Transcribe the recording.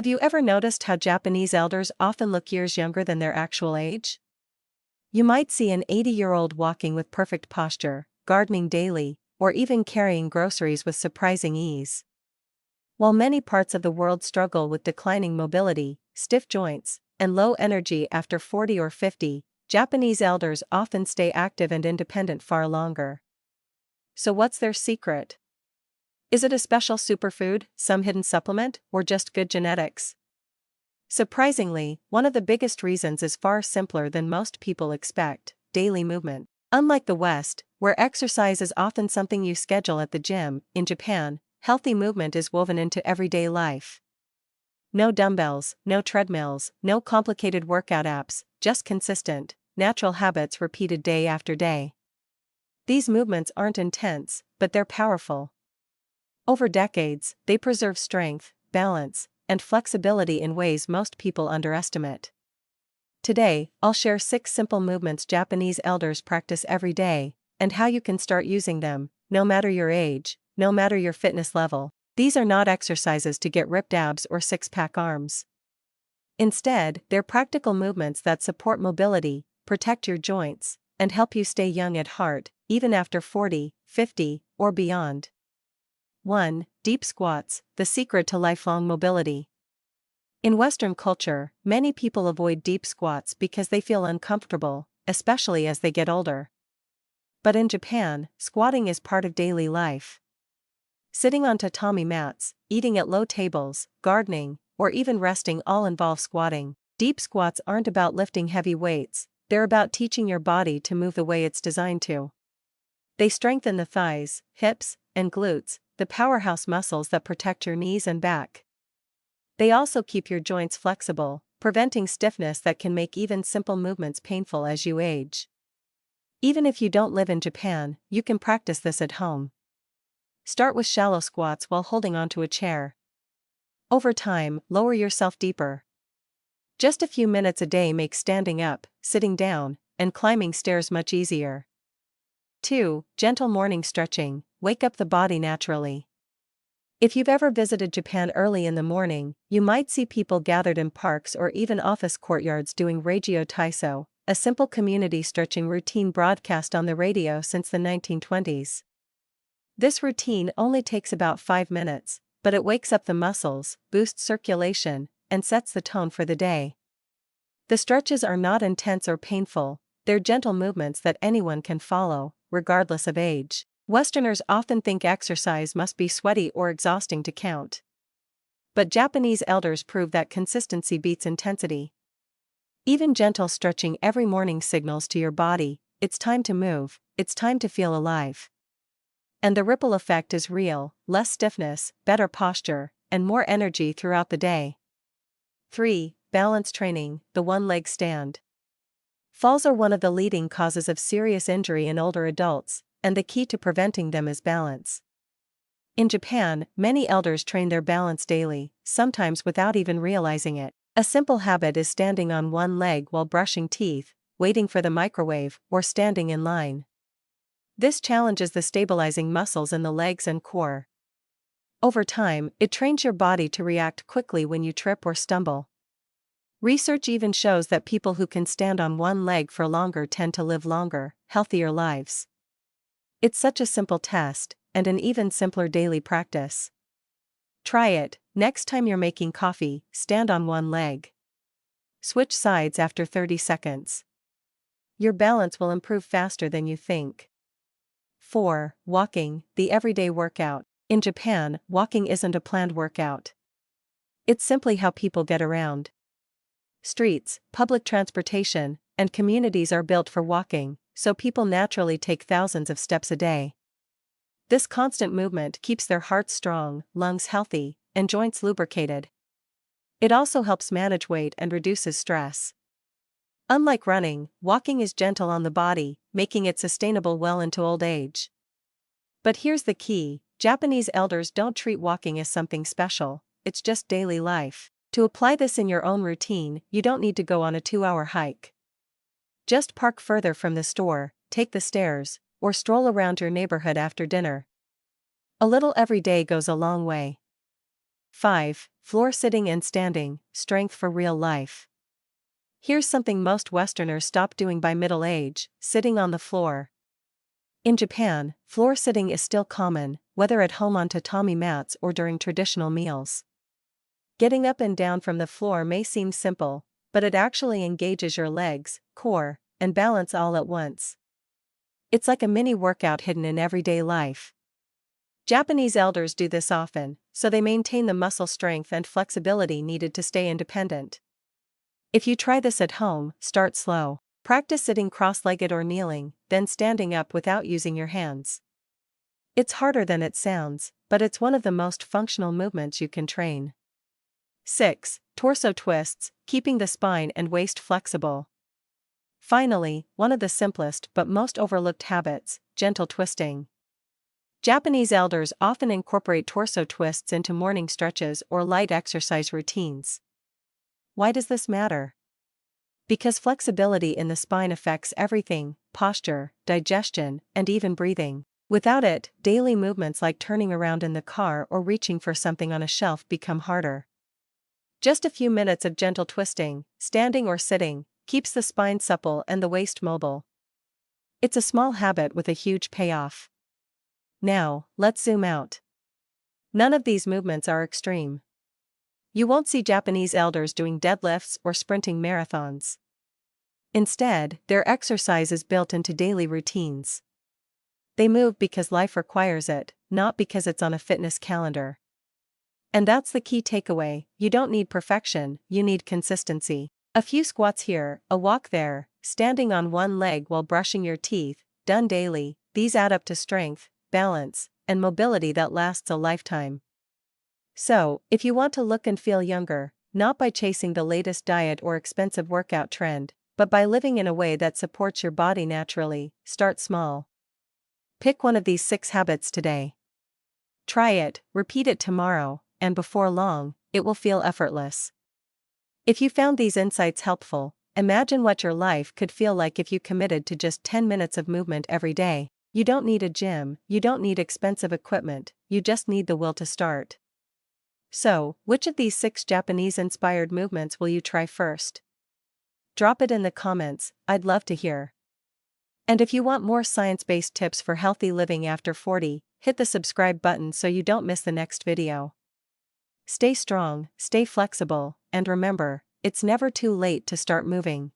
Have you ever noticed how Japanese elders often look years younger than their actual age? You might see an 80-year-old walking with perfect posture, gardening daily, or even carrying groceries with surprising ease. While many parts of the world struggle with declining mobility, stiff joints, and low energy after 40 or 50, Japanese elders often stay active and independent far longer. So what's their secret? Is it a special superfood, some hidden supplement, or just good genetics? Surprisingly, one of the biggest reasons is far simpler than most people expect: daily movement. Unlike the West, where exercise is often something you schedule at the gym, in Japan, healthy movement is woven into everyday life. No dumbbells, no treadmills, no complicated workout apps, just consistent, natural habits repeated day after day. These movements aren't intense, but they're powerful. Over decades, they preserve strength, balance, and flexibility in ways most people underestimate. Today, I'll share 6 simple movements Japanese elders practice every day, and how you can start using them, no matter your age, no matter your fitness level. These are not exercises to get ripped abs or six-pack arms. Instead, they're practical movements that support mobility, protect your joints, and help you stay young at heart, even after 40, 50, or beyond. 1. Deep squats, the secret to lifelong mobility. In Western culture, many people avoid deep squats because they feel uncomfortable, especially as they get older. But in Japan, squatting is part of daily life. Sitting on tatami mats, eating at low tables, gardening, or even resting all involve squatting. Deep squats aren't about lifting heavy weights, they're about teaching your body to move the way it's designed to. They strengthen the thighs, hips, and glutes, the powerhouse muscles that protect your knees and back. They also keep your joints flexible, preventing stiffness that can make even simple movements painful as you age. Even if you don't live in Japan, you can practice this at home. Start with shallow squats while holding onto a chair. Over time, lower yourself deeper. Just a few minutes a day makes standing up, sitting down, and climbing stairs much easier. 2. Gentle morning stretching, wake up the body naturally. If you've ever visited Japan early in the morning, you might see people gathered in parks or even office courtyards doing Reigyo Taiso, a simple community stretching routine broadcast on the radio since the 1920s. This routine only takes about 5 minutes, but it wakes up the muscles, boosts circulation, and sets the tone for the day. The stretches are not intense or painful, they're gentle movements that anyone can follow, regardless of age. Westerners often think exercise must be sweaty or exhausting to count. But Japanese elders prove that consistency beats intensity. Even gentle stretching every morning signals to your body, it's time to move, it's time to feel alive. And the ripple effect is real: less stiffness, better posture, and more energy throughout the day. 3. Balance training, the one-leg stand. Falls are one of the leading causes of serious injury in older adults, and the key to preventing them is balance. In Japan, many elders train their balance daily, sometimes without even realizing it. A simple habit is standing on one leg while brushing teeth, waiting for the microwave, or standing in line. This challenges the stabilizing muscles in the legs and core. Over time, it trains your body to react quickly when you trip or stumble. Research even shows that people who can stand on one leg for longer tend to live longer, healthier lives. It's such a simple test, and an even simpler daily practice. Try it: next time you're making coffee, stand on one leg. Switch sides after 30 seconds. Your balance will improve faster than you think. 4. Walking, the everyday workout. In Japan, walking isn't a planned workout. It's simply how people get around. Streets, public transportation, and communities are built for walking, so people naturally take thousands of steps a day. This constant movement keeps their hearts strong, lungs healthy, and joints lubricated. It also helps manage weight and reduces stress. Unlike running, walking is gentle on the body, making it sustainable well into old age. But here's the key: Japanese elders don't treat walking as something special, it's just daily life. To apply this in your own routine, you don't need to go on a 2-hour hike. Just park further from the store, take the stairs, or stroll around your neighborhood after dinner. A little every day goes a long way. 5. Floor sitting and standing, strength for real life. Here's something most Westerners stop doing by middle age: sitting on the floor. In Japan, floor sitting is still common, whether at home on tatami mats or during traditional meals. Getting up and down from the floor may seem simple, but it actually engages your legs, core, and balance all at once. It's like a mini workout hidden in everyday life. Japanese elders do this often, so they maintain the muscle strength and flexibility needed to stay independent. If you try this at home, start slow. Practice sitting cross-legged or kneeling, then standing up without using your hands. It's harder than it sounds, but it's one of the most functional movements you can train. 6. Torso twists, keeping the spine and waist flexible. Finally, one of the simplest but most overlooked habits: gentle twisting. Japanese elders often incorporate torso twists into morning stretches or light exercise routines. Why does this matter? Because flexibility in the spine affects everything: posture, digestion, and even breathing. Without it, daily movements like turning around in the car or reaching for something on a shelf become harder. Just a few minutes of gentle twisting, standing or sitting, keeps the spine supple and the waist mobile. It's a small habit with a huge payoff. Now, let's zoom out. None of these movements are extreme. You won't see Japanese elders doing deadlifts or sprinting marathons. Instead, their exercise is built into daily routines. They move because life requires it, not because it's on a fitness calendar. And that's the key takeaway: you don't need perfection, you need consistency. A few squats here, a walk there, standing on one leg while brushing your teeth, done daily, these add up to strength, balance, and mobility that lasts a lifetime. So, if you want to look and feel younger, not by chasing the latest diet or expensive workout trend, but by living in a way that supports your body naturally, start small. Pick one of these 6 habits today. Try it, repeat it tomorrow, and before long, it will feel effortless. If you found these insights helpful, imagine what your life could feel like if you committed to just 10 minutes of movement every day. You don't need a gym, you don't need expensive equipment, you just need the will to start. So, which of these 6 Japanese-inspired movements will you try first? Drop it in the comments, I'd love to hear. And if you want more science-based tips for healthy living after 40, hit the subscribe button so you don't miss the next video. Stay strong, stay flexible, and remember, it's never too late to start moving.